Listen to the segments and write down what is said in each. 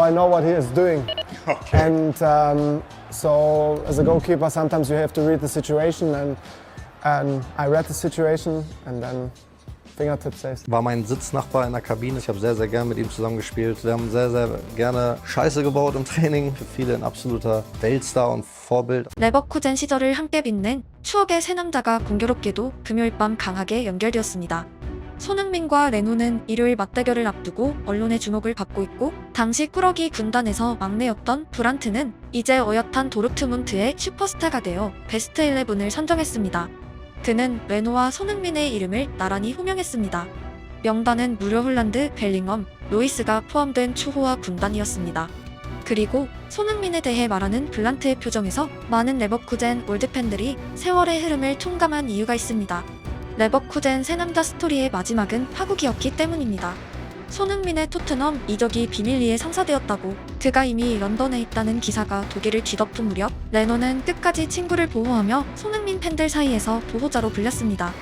I know what he is doing. Okay. And so as a goalkeeper, sometimes you have to read the situation, and I read the situation, and then fingertip saves. War mein Sitznachbar in der Kabine. Ich habe sehr, sehr gerne mit ihm zusammengespielt. Wir haben sehr, sehr gerne Scheiße gebaut im Training. Für viele ein absoluter Weltstar und Vorbild. 레버쿠젠 시절을 함께 빛낸 추억의 세 남자가 공교롭게도 금요일 밤 강하게 연결되었습니다. 손흥민과 레노는 일요일 맞대결을 앞두고 언론의 주목을 받고 있고, 당시 꾸러기 군단에서 막내였던 브란트는 이제 어엿한 도르트문트의 슈퍼스타가 되어 베스트 11을 선정했습니다. 그는 레노와 손흥민의 이름을 나란히 호명했습니다. 명단은 무려 홀란드, 벨링엄, 로이스가 포함된 추호와 군단이었습니다. 그리고 손흥민에 대해 말하는 블란트의 표정에서 많은 레버쿠젠 올드팬들이 세월의 흐름을 통감한 이유가 있습니다. 레버쿠젠 세 남자 스토리의 마지막은 파국이었기 때문입니다. 손흥민의 토트넘 이적이 비밀리에 성사되었다고, 그가 이미 런던에 있다는 기사가 독일을 뒤덮은 무렵 레노는 끝까지 친구를 보호하며 손흥민 팬들 사이에서 보호자로 불렸습니다.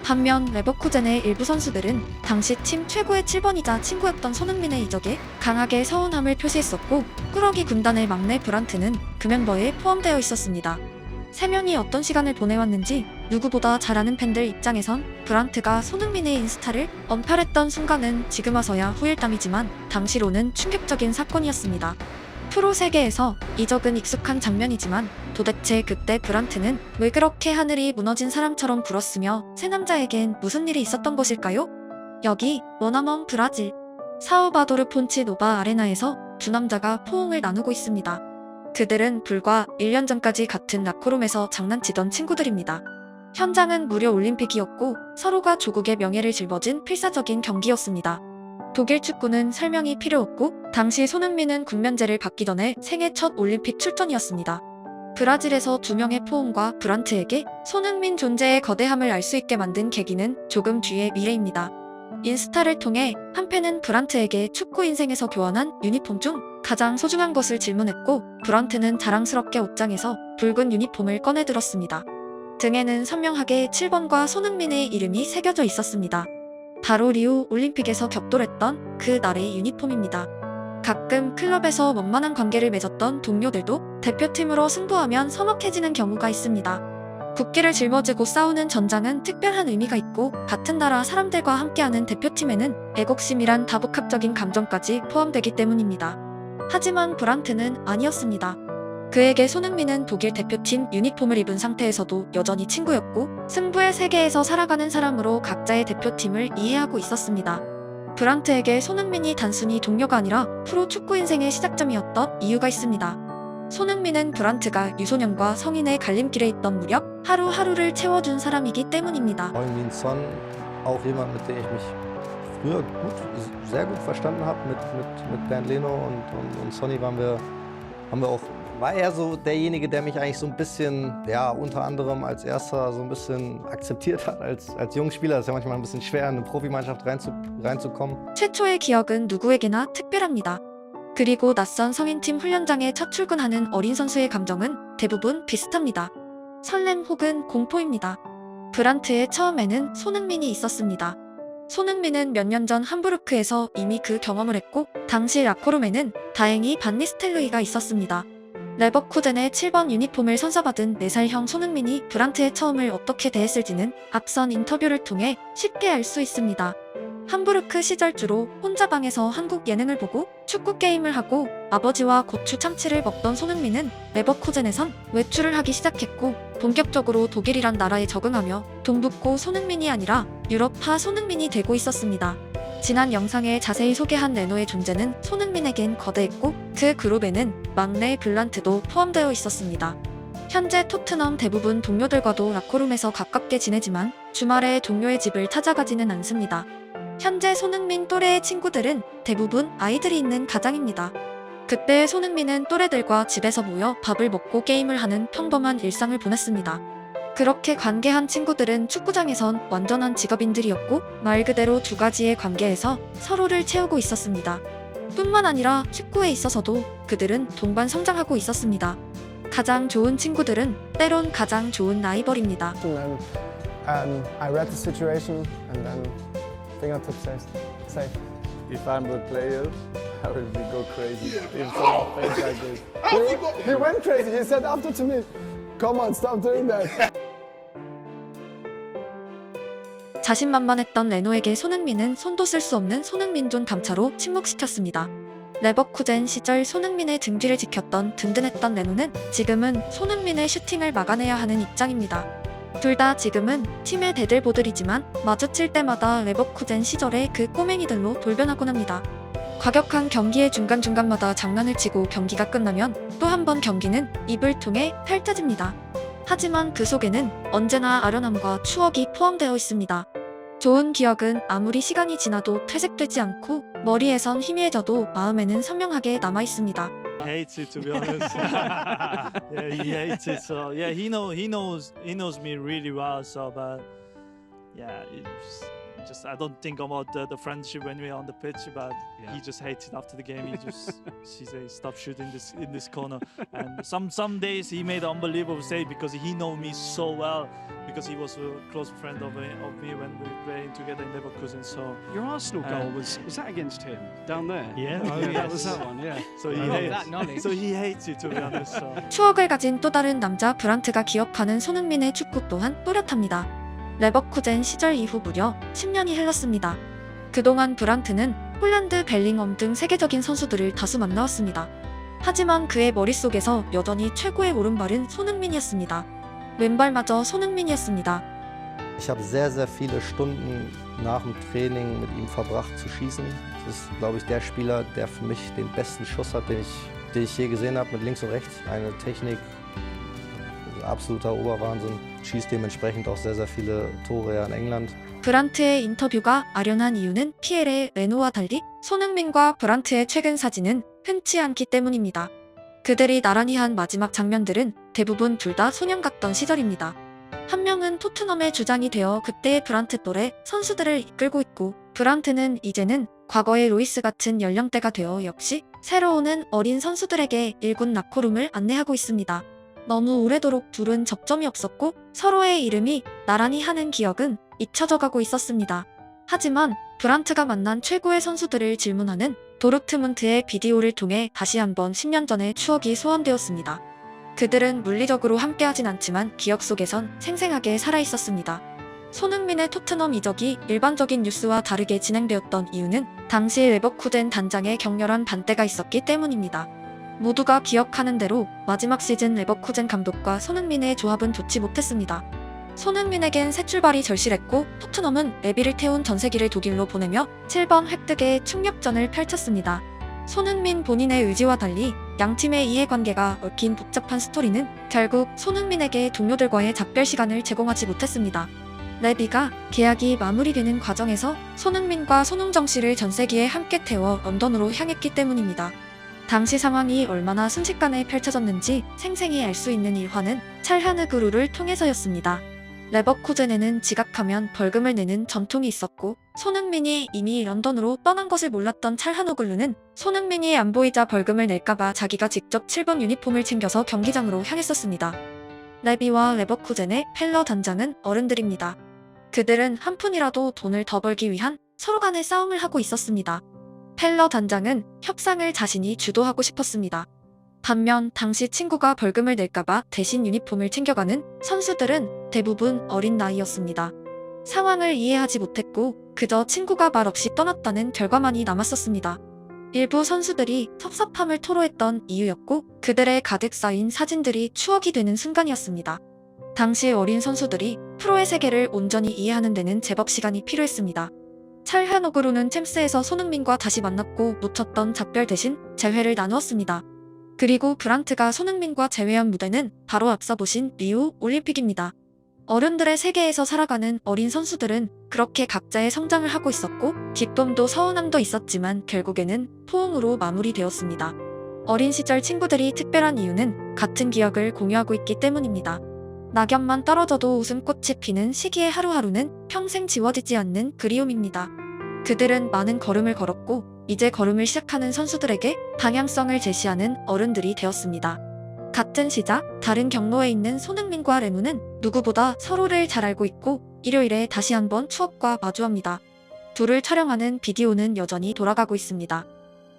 반면 레버쿠젠의 일부 선수들은 당시 팀 최고의 7번이자 친구였던 손흥민의 이적에 강하게 서운함을 표시했었고, 꾸러기 군단의 막내 브란트는 그 멤버에 포함되어 있었습니다. 세 명이 어떤 시간을 보내왔는지 누구보다 잘 아는 팬들 입장에선 브란트가 손흥민의 인스타를 언팔했던 순간은 지금 와서야 후일담이지만 당시로는 충격적인 사건이었습니다. 프로 세계에서 이적은 익숙한 장면이지만 도대체 그때 브란트는 왜 그렇게 하늘이 무너진 사람처럼 굴었으며 세 남자에겐 무슨 일이 있었던 것일까요? 여기 머나먼 브라질 사우바도르 폰치 노바 아레나에서 두 남자가 포옹을 나누고 있습니다. 그들은 불과 1년 전까지 같은 라커룸에서 장난치던 친구들입니다. 현장은 무려 올림픽이었고 서로가 조국의 명예를 짊어진 필사적인 경기였습니다. 독일 축구는 설명이 필요 없고, 당시 손흥민은 국면제를 받기 전에 생애 첫 올림픽 출전이었습니다. 브라질에서 두 명의 포옹과 브란트에게 손흥민 존재의 거대함을 알 수 있게 만든 계기는 조금 뒤의 미래입니다. 인스타를 통해 한 팬은 브란트에게 축구 인생에서 교환한 유니폼 중 가장 소중한 것을 질문했고, 브란트는 자랑스럽게 옷장에서 붉은 유니폼을 꺼내들었습니다. 등에는 선명하게 7번과 손흥민의 이름이 새겨져 있었습니다. 바로 리우 올림픽에서 격돌했던 그 날의 유니폼입니다. 가끔 클럽에서 원만한 관계를 맺었던 동료들도 대표팀으로 승부하면 서먹해지는 경우가 있습니다. 국기를 짊어지고 싸우는 전장은 특별한 의미가 있고, 같은 나라 사람들과 함께하는 대표팀에는 애국심이란 다복합적인 감정까지 포함되기 때문입니다. 하지만 브란트는 아니었습니다. 그에게 손흥민은 독일 대표팀 유니폼을 입은 상태에서도 여전히 친구였고, 승부의 세계에서 살아가는 사람으로 각자의 대표팀을 이해하고 있었습니다. 브란트에게 손흥민이 단순히 동료가 아니라 프로 축구 인생의 시작점이었던 이유가 있습니다. 손흥민은 브란트가 유소년과 성인의 갈림길에 있던 무렵 하루하루를 채워준 사람이기 때문입니다. Heung-min Son, auch jemand, mit dem ich mich früher sehr gut verstanden habe. Mit Bernd Leno und Sonny haben wir auch, war er so derjenige, der mich eigentlich so ein bisschen, ja, unter anderem als erster so ein bisschen akzeptiert hat als jungen Spieler. Das ist ja manchmal ein bisschen schwer, in eine Profimannschaft reinzukommen. 최초의 기억은 누구에게나 특별합니다. 그리고 낯선 성인팀 훈련장에 첫 출근하는 어린 선수의 감정은 대부분 비슷합니다. 설렘 혹은 공포입니다. 브란트의 처음에는 손흥민이 있었습니다. 손흥민은 몇 년 전 함부르크에서 이미 그 경험을 했고, 당시 라커룸에는 다행히 반 니스텔로이가 있었습니다. 레버쿠젠의 7번 유니폼을 선사받은 4살 손흥민이 브란트의 처음을 어떻게 대했을지는 앞선 인터뷰를 통해 쉽게 알 수 있습니다. 함부르크 시절 주로 혼자 방에서 한국 예능을 보고 축구 게임을 하고 아버지와 고추 참치를 먹던 손흥민은 레버쿠젠에선 외출을 하기 시작했고, 본격적으로 독일이란 나라에 적응하며 동북고 손흥민이 아니라 유럽파 손흥민이 되고 있었습니다. 지난 영상에 자세히 소개한 레노의 존재는 손흥민에겐 거대했고, 그 그룹에는 막내 블란트도 포함되어 있었습니다. 현재 토트넘 대부분 동료들과도 라커룸에서 가깝게 지내지만 주말에 동료의 집을 찾아가지는 않습니다. 현재 손흥민 또래의 친구들은 대부분 아이들이 있는 가장입니다. 그때 손흥민은 또래들과 집에서 모여 밥을 먹고 게임을 하는 평범한 일상을 보냈습니다. 그렇게 관계한 친구들은 축구장에선 완전한 직업인들이었고, 말 그대로 두 가지의 관계에서 서로를 채우고 있었습니다. 뿐만 아니라 축구에 있어서도 그들은 동반 성장하고 있었습니다. 가장 좋은 친구들은 때론 가장 좋은 라이벌입니다. And I read the situation, and then fingertip saves. Save. If I'm the player, I will be go crazy if someone plays like this. He went crazy. He said after to me, "Come on, stop doing that." 자신만만했던 레노에게 손흥민은 손도 쓸 수 없는 손흥민 존 감차로 침묵시켰습니다. 레버쿠젠 시절 손흥민의 등 뒤를 지켰던 든든했던 레노는 지금은 손흥민의 슈팅을 막아내야 하는 입장입니다. 둘 다 지금은 팀의 대들보들이지만 마주칠 때마다 레버쿠젠 시절의 그 꼬맹이들로 돌변하곤 합니다. 과격한 경기의 중간중간마다 장난을 치고 경기가 끝나면 또 한 번 경기는 입을 통해 펼쳐집니다. 하지만 그 속에는 언제나 아련함과 추억이 포함되어 있습니다. 좋은 기억은 아무리 시간이 지나도 퇴색되지 않고 머리에선 희미해져도 마음에는 선명하게 남아 있습니다. Hates it, to be honest. Yeah, he hates it. So yeah, he knows me really well. So but yeah, it's just I don't think about the friendship when we're on the pitch, but he just hates it after the game. He says stop shooting in this corner. And some days he made an unbelievable save because he know me so well. Because he was a close friend of me when we were playing together in Leverkusen. So Your Arsenal goal was that against him down there? yeah, That was that one. Yeah. So he hates it, to be honest. So. 추억을 가진 또 다른 남자 브란트가 기억하는 손흥민의 축구 또한 또렷합니다. 레버쿠젠 시절 이후 무려 10년이 흘렀습니다. 그동안 브란트는 홀란드, 벨링엄 등 세계적인 선수들을 다수 만나왔습니다. 하지만 그의 머릿속에서 여전히 최고의 오른발은 손흥민이었습니다. 왼발마저 손흥민이었습니다. Ich habe sehr, sehr viele Stunden nach dem Training mit ihm verbracht zu schießen. Das ist, glaube ich, der Spieler, der für mich den besten Schuss hat, den ich je gesehen habe, mit links und rechts. Eine Technik, absoluter Oberwahnsinn. Schießt dementsprechend auch sehr, sehr viele Tore in England. 브란트의 인터뷰가 아련한 이유는 피에르 레노와 달리 손흥민과 브란트의 최근 사진은 흔치 않기 때문입니다. 그들이 나란히 한 마지막 장면들은 대부분 둘 다 소년 같던 시절입니다. 한 명은 토트넘의 주장이 되어 그때의 브란트 또래 선수들을 이끌고 있고, 브란트는 이제는 과거의 로이스 같은 연령대가 되어 역시 새로 오는 어린 선수들에게 1군 라커룸을 안내하고 있습니다. 너무 오래도록 둘은 접점이 없었고 서로의 이름이 나란히 하는 기억은 잊혀져 가고 있었습니다. 하지만 브란트가 만난 최고의 선수들을 질문하는 도르트문트의 비디오를 통해 다시 한번 10년 전의 추억이 소환되었습니다. 그들은 물리적으로 함께하진 않지만 기억 속에선 생생하게 살아있었습니다. 손흥민의 토트넘 이적이 일반적인 뉴스와 다르게 진행되었던 이유는 당시 레버쿠젠 단장의 격렬한 반대가 있었기 때문입니다. 모두가 기억하는 대로 마지막 시즌 레버쿠젠 감독과 손흥민의 조합은 좋지 못했습니다. 손흥민에겐 새 출발이 절실했고 토트넘은 레비를 태운 전세기를 독일로 보내며 7번 획득의 충격전을 펼쳤습니다. 손흥민 본인의 의지와 달리 양팀의 이해관계가 얽힌 복잡한 스토리는 결국 손흥민에게 동료들과의 작별 시간을 제공하지 못했습니다. 레비가 계약이 마무리되는 과정에서 손흥민과 손흥정 씨를 전세기에 함께 태워 런던으로 향했기 때문입니다. 당시 상황이 얼마나 순식간에 펼쳐졌는지 생생히 알 수 있는 일화는 찰하느그루를 통해서였습니다. 레버쿠젠에는 지각하면 벌금을 내는 전통이 있었고 손흥민이 이미 런던으로 떠난 것을 몰랐던 찰하노글루는 손흥민이 안 보이자 벌금을 낼까봐 자기가 직접 7번 유니폼을 챙겨서 경기장으로 향했었습니다. 레비와 레버쿠젠의 펠러 단장은 어른들입니다. 그들은 한 푼이라도 돈을 더 벌기 위한 서로 간의 싸움을 하고 있었습니다. 펠러 단장은 협상을 자신이 주도하고 싶었습니다. 반면 당시 친구가 벌금을 낼까봐 대신 유니폼을 챙겨가는 선수들은 대부분 어린 나이였습니다. 상황을 이해하지 못했고 그저 친구가 말없이 떠났다는 결과만이 남았었습니다. 일부 선수들이 섭섭함을 토로했던 이유였고 그들의 가득 쌓인 사진들이 추억이 되는 순간이었습니다. 당시 어린 선수들이 프로의 세계를 온전히 이해하는 데는 제법 시간이 필요했습니다. 찰하노그루는 챔스에서 손흥민과 다시 만났고 놓쳤던 작별 대신 재회를 나누었습니다. 그리고 브란트가 손흥민과 재회한 무대는 바로 앞서 보신 리우 올림픽입니다. 어른들의 세계에서 살아가는 어린 선수들은 그렇게 각자의 성장을 하고 있었고 기쁨도 서운함도 있었지만 결국에는 포옹으로 마무리되었습니다. 어린 시절 친구들이 특별한 이유는 같은 기억을 공유하고 있기 때문입니다. 낙엽만 떨어져도 웃음꽃이 피는 시기의 하루하루는 평생 지워지지 않는 그리움입니다. 그들은 많은 걸음을 걸었고 이제 걸음을 시작하는 선수들에게 방향성을 제시하는 어른들이 되었습니다. 같은 시작, 다른 경로에 있는 손흥민과 레무는 누구보다 서로를 잘 알고 있고 일요일에 다시 한번 추억과 마주합니다. 둘을 촬영하는 비디오는 여전히 돌아가고 있습니다.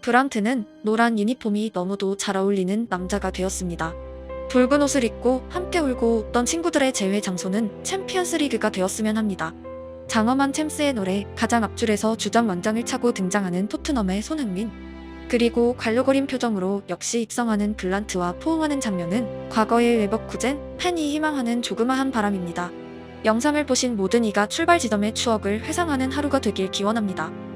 브란트는 노란 유니폼이 너무도 잘 어울리는 남자가 되었습니다. 붉은 옷을 입고 함께 울고 웃던 친구들의 재회 장소는 챔피언스 리그가 되었으면 합니다. 장엄한 챔스의 노래 가장 앞줄에서 주장 완장을 차고 등장하는 토트넘의 손흥민, 그리고 관료거린 표정으로 역시 입성하는 블란트와 포옹하는 장면은 과거의 레버쿠젠 팬이 희망하는 조그마한 바람입니다. 영상을 보신 모든 이가 출발 지점의 추억을 회상하는 하루가 되길 기원합니다.